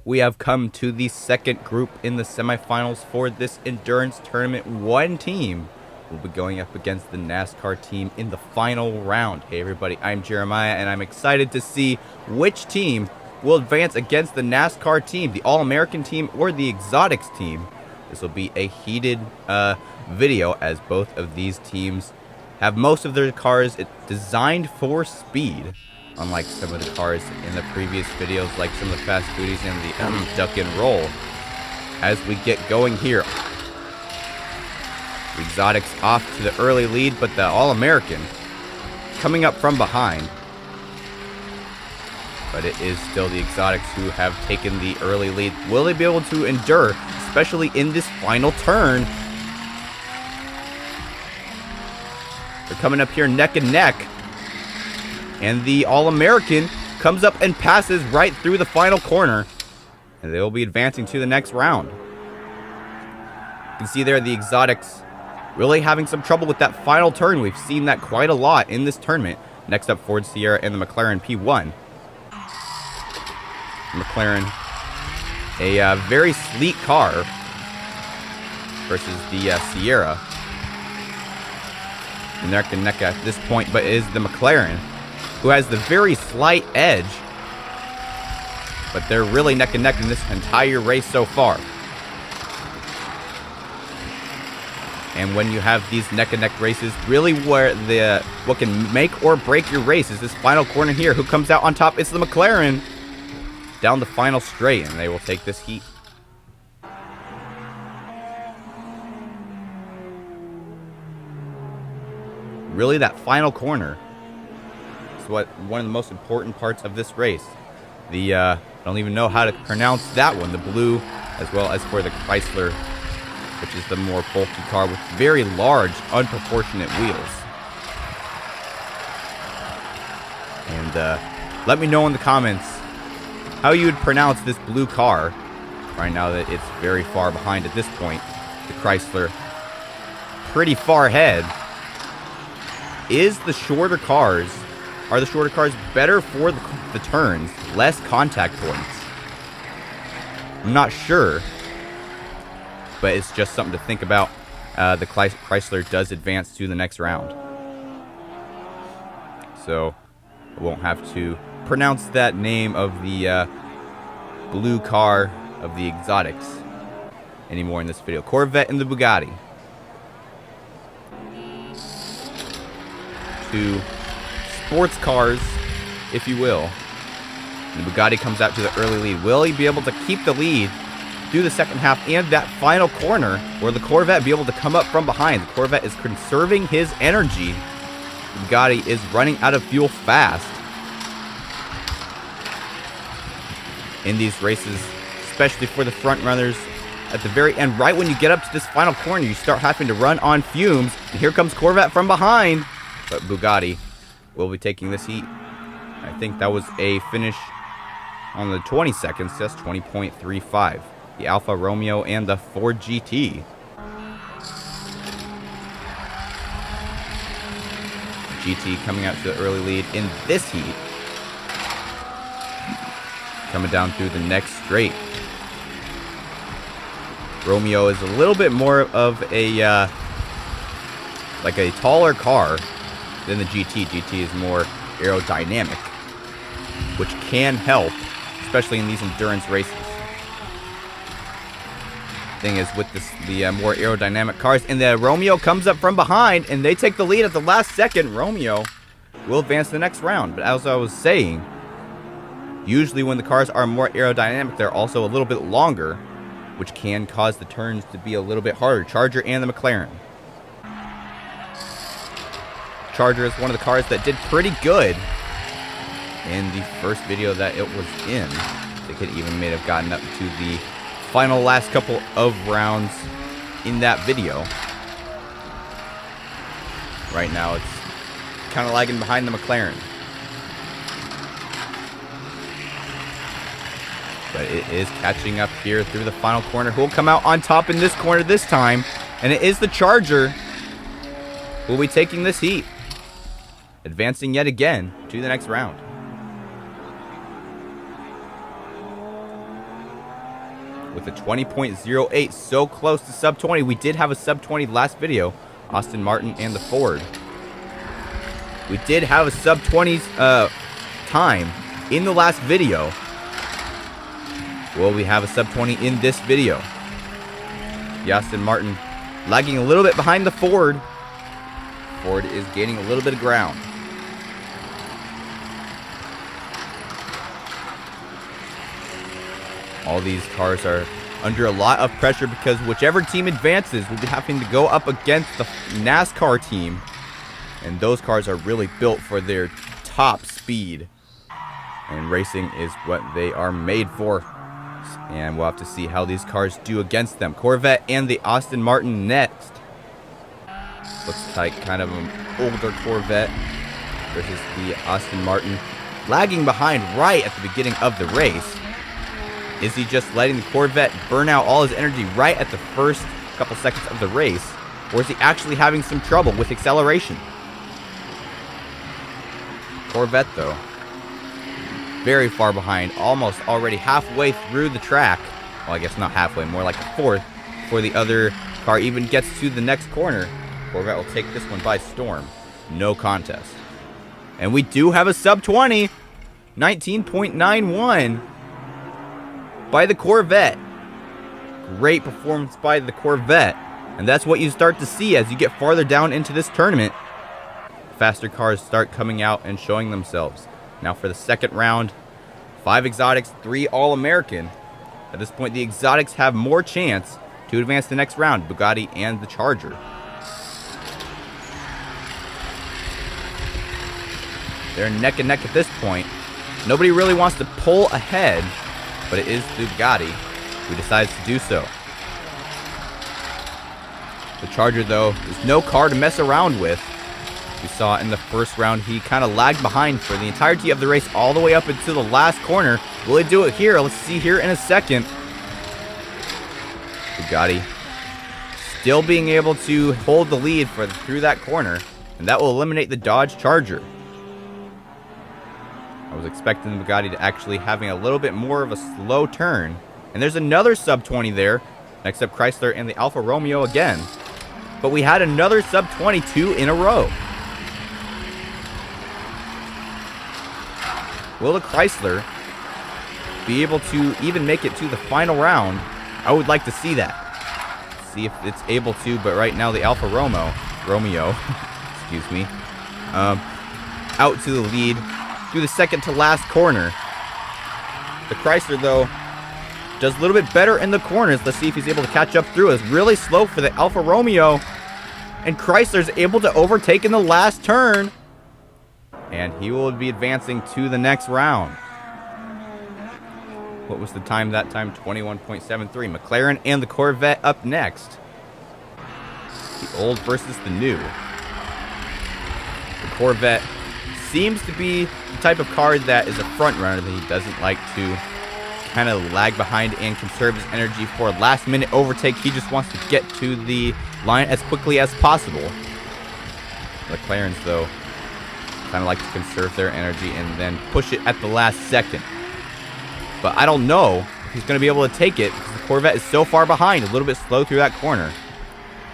we have come to the second group in the semifinals for this endurance tournament. One team will be going up against the NASCAR team in the final round. Hey everybody, I'm Jeremiah, and I'm excited to see which team will advance against the NASCAR team, the All-American team, or the Exotics team. This will be a heated video, as both of these teams have most of their cars designed for speed, unlike some of the cars in the previous videos, like some of the Fast Foodies and the Duck and Roll. As we get going here, the Exotics off to the early lead, but the All-American coming up from behind. But it is still the Exotics who have taken the early lead. Will they be able to endure, especially in this final turn? They're coming up here neck and neck. And the All-American comes up and passes right through the final corner. And they will be advancing to the next round. You can see there the Exotics really having some trouble with that final turn. We've seen that quite a lot in this tournament. Next up, Ford Sierra and the McLaren P1. McLaren, a very sleek car versus the Sierra. Neck and neck at this point, but it is the McLaren who has the very slight edge. But they're really neck and neck in this entire race so far. And when you have these neck and neck races, really where what can make or break your race is this final corner here. Who comes out on top? It's the McLaren down the final straight, and they will take this heat. Really, that final corner is one of the most important parts of this race. I don't even know how to pronounce that one. The blue, as well as for the Chrysler, which is the more bulky car with very large, unproportionate wheels. And let me know in the comments how you would pronounce this blue car. Right now that it's very far behind at this point. The Chrysler pretty far ahead. Are the shorter cars better for the turns, less contact points? I'm not sure, but it's just something to think about. The Chrysler does advance to the next round, so I won't have to pronounce that name of the blue car of the Exotics anymore in this video. Corvette and the Bugatti. Two sports cars, if you will. And the Bugatti comes out to the early lead. Will he be able to keep the lead through the second half and that final corner, or the Corvette be able to come up from behind? The Corvette is conserving his energy. The Bugatti is running out of fuel fast. In these races, especially for the front runners, at the very end, right when you get up to this final corner, you start having to run on fumes. And here comes Corvette from behind. But Bugatti will be taking this heat. I think that was a finish on the 20 seconds. That's 20.35. The Alfa Romeo and the Ford GT. GT coming out to the early lead in this heat. Coming down through the next straight. Romeo is a little bit more of a like a taller car than the GT. GT is more aerodynamic, which can help, especially in these endurance races. Thing is, with the more aerodynamic cars, and the Romeo comes up from behind, and they take the lead at the last second. Romeo will advance to the next round. But as I was saying, usually when the cars are more aerodynamic, they're also a little bit longer, which can cause the turns to be a little bit harder. Charger and the McLaren. Charger is one of the cars that did pretty good in the first video that it was in. They could even may have gotten up to the final last couple of rounds in that video. Right now it's kind of lagging behind the McLaren. But it is catching up here through the final corner. Who will come out on top in this corner this time? And it is the Charger who will be taking this heat, advancing yet again to the next round. with a 20.08. So close to sub 20. We did have a sub 20 last video. Aston Martin and the Ford. We did have a sub 20's time in the last video. Will we have a sub 20 in this video? The Aston Martin lagging a little bit behind the Ford. Ford is gaining a little bit of ground. All these cars are under a lot of pressure because whichever team advances will be having to go up against the NASCAR team. And those cars are really built for their top speed. And racing is what they are made for. And we'll have to see how these cars do against them. Corvette and the Aston Martin next. Looks like kind of an older Corvette versus the Aston Martin. Lagging behind right at the beginning of the race. Is he just letting the Corvette burn out all his energy right at the first couple seconds of the race? Or is he actually having some trouble with acceleration? Corvette, though, very far behind, almost already halfway through the track. Well, I guess not halfway, more like a fourth before the other car even gets to the next corner. Corvette will take this one by storm. No contest. And we do have a sub 20, 19.91 by the Corvette. Great performance by the Corvette. And that's what you start to see as you get farther down into this tournament. Faster cars start coming out and showing themselves. Now for the second round, 5 exotics, 3 all-American. At this point, the exotics have more chance to advance the next round, Bugatti and the Charger. They're neck and neck at this point. Nobody really wants to pull ahead, but it is the Bugatti who decides to do so. The Charger, though, is no car to mess around with. We saw in the first round, he kind of lagged behind for the entirety of the race all the way up into the last corner. Will he do it here? Let's see here in a second. Bugatti still being able to hold the lead through that corner, and that will eliminate the Dodge Charger. I was expecting the Bugatti to actually having a little bit more of a slow turn. And there's another sub 20 there. Next up, Chrysler and the Alfa Romeo again. But we had another sub 22 in a row. Will the Chrysler be able to even make it to the final round? I would like to see that. See if it's able to, but right now the Alfa Romeo, excuse me, out to the lead through the second to last corner. The Chrysler, though, does a little bit better in the corners. Let's see if he's able to catch up through. It's really slow for the Alfa Romeo. And Chrysler's able to overtake in the last turn. And he will be advancing to the next round. What was the time that time? 21.73. McLaren and the Corvette up next. The old versus the new. The Corvette seems to be the type of car that is a front runner, that he doesn't like to kind of lag behind and conserve his energy for a last minute overtake. He just wants to get to the line as quickly as possible. The McLarens, though, kind of like to conserve their energy and then push it at the last second. But I don't know if he's going to be able to take it because the Corvette is so far behind, a little bit slow through that corner.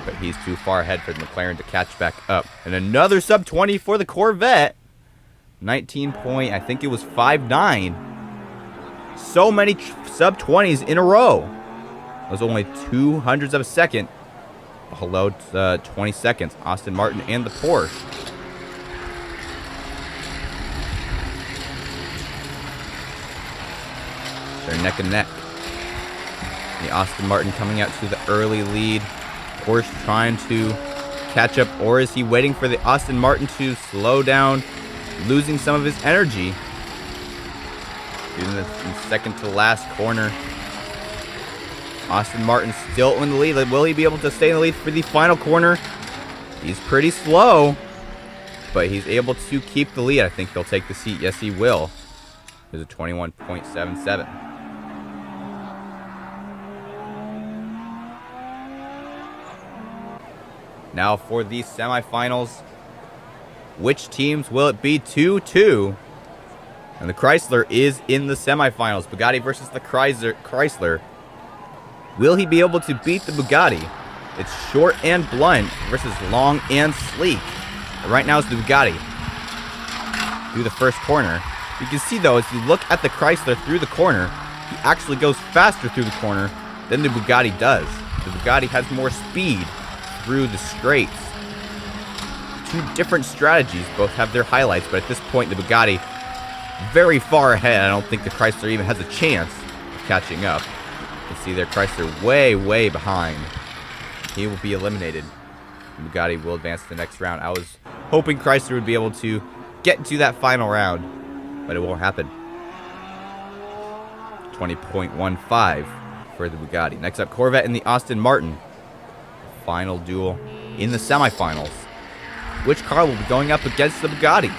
But he's too far ahead for the McLaren to catch back up. And another sub 20 for the Corvette. 19 point, I think it was 5.9. So many sub 20s in a row. It was only 200ths of a second. Below 20 seconds. Aston Martin and the Porsche. They're neck and neck. The Aston Martin coming out to the early lead. Porsche trying to catch up, or is he waiting for the Aston Martin to slow down, losing some of his energy? Doing this in second to last corner. Aston Martin still in the lead. Will he be able to stay in the lead for the final corner? He's pretty slow, but he's able to keep the lead. I think he'll take the seat. Yes, he will. There's a 21.77. Now for the semifinals. Which teams will it be? 2-2. And the Chrysler is in the semifinals. Bugatti versus the Chrysler. Will he be able to beat the Bugatti? It's short and blunt versus long and sleek. Right now it's the Bugatti through the first corner. You can see, though, as you look at the Chrysler through the corner, he actually goes faster through the corner than the Bugatti does. The Bugatti has more speed through the straights. Two different strategies, both have their highlights, but at this point, the Bugatti very far ahead. I don't think the Chrysler even has a chance of catching up. You can see their Chrysler way, way behind. He will be eliminated. The Bugatti will advance to the next round. I was hoping Chrysler would be able to get to that final round, but it won't happen. 20.15 for the Bugatti. Next up, Corvette and the Aston Martin. Final duel in the semifinals. Which car will be going up against the Bugatti?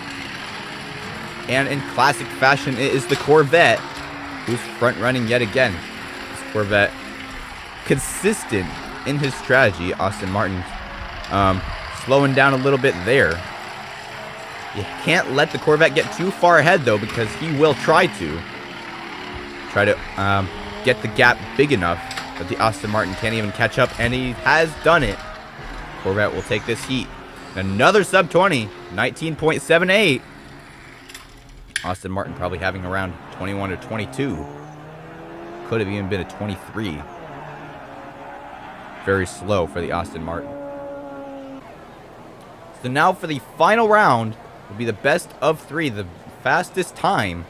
And in classic fashion, it is the Corvette who's front running yet again. This Corvette, consistent in his strategy. Aston Martin slowing down a little bit there. You can't let the Corvette get too far ahead, though, because he will try to get the gap big enough that the Aston Martin can't even catch up, and he has done it. Corvette will take this heat. Another sub 20, 19.78. Aston Martin probably having around 21 or 22. Could have even been a 23. Very slow for the Aston Martin. So now for the final round will be the best of three. The fastest time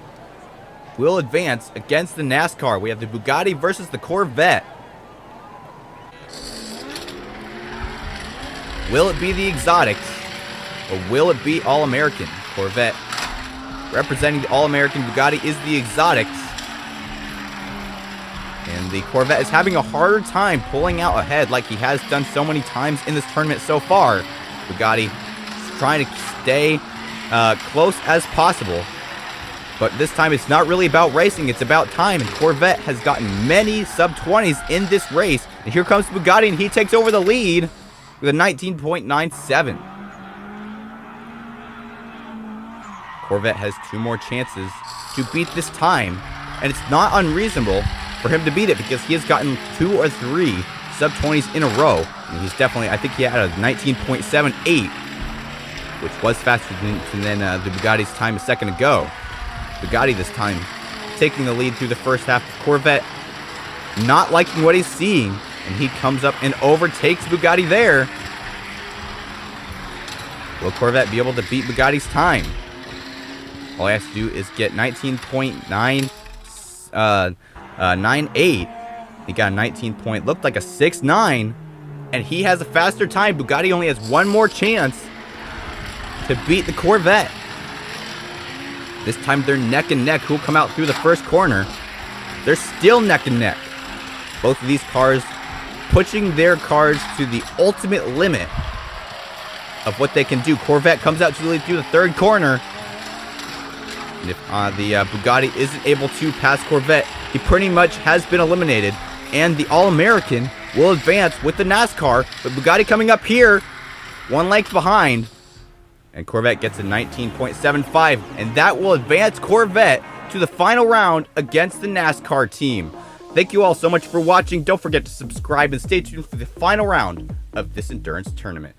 will advance against the NASCAR. We have the Bugatti versus the Corvette. Will it be the Exotics, or will it be All-American? Corvette representing the All-American. Bugatti is the Exotics. And the Corvette is having a harder time pulling out ahead like he has done so many times in this tournament so far. Bugatti is trying to stay close as possible. But this time it's not really about racing, it's about time. And Corvette has gotten many sub-20s in this race. And here comes Bugatti, and he takes over the lead with a 19.97. Corvette has two more chances to beat this time. And it's not unreasonable for him to beat it because he has gotten 2 or 3 sub-20s in a row. And he's definitely, I think he had a 19.78, which was faster than the Bugatti's time a second ago. Bugatti this time taking the lead through the first half. Corvette not liking what he's seeing, and he comes up and overtakes Bugatti there. Will Corvette be able to beat Bugatti's time? All he has to do is get 19.98. He got a 19 point, looked like a 6.9, and he has a faster time. Bugatti only has one more chance to beat the Corvette. This time they're neck and neck. Who'll come out through the first corner? They're still neck and neck. Both of these cars pushing their cars to the ultimate limit of what they can do. Corvette comes out to the lead through the third corner. And if the Bugatti isn't able to pass Corvette, he pretty much has been eliminated. And the All-American will advance with the NASCAR. But Bugatti coming up here, 1 length behind. And Corvette gets a 19.75. And that will advance Corvette to the final round against the NASCAR team. Thank you all so much for watching. Don't forget to subscribe and stay tuned for the final round of this endurance tournament.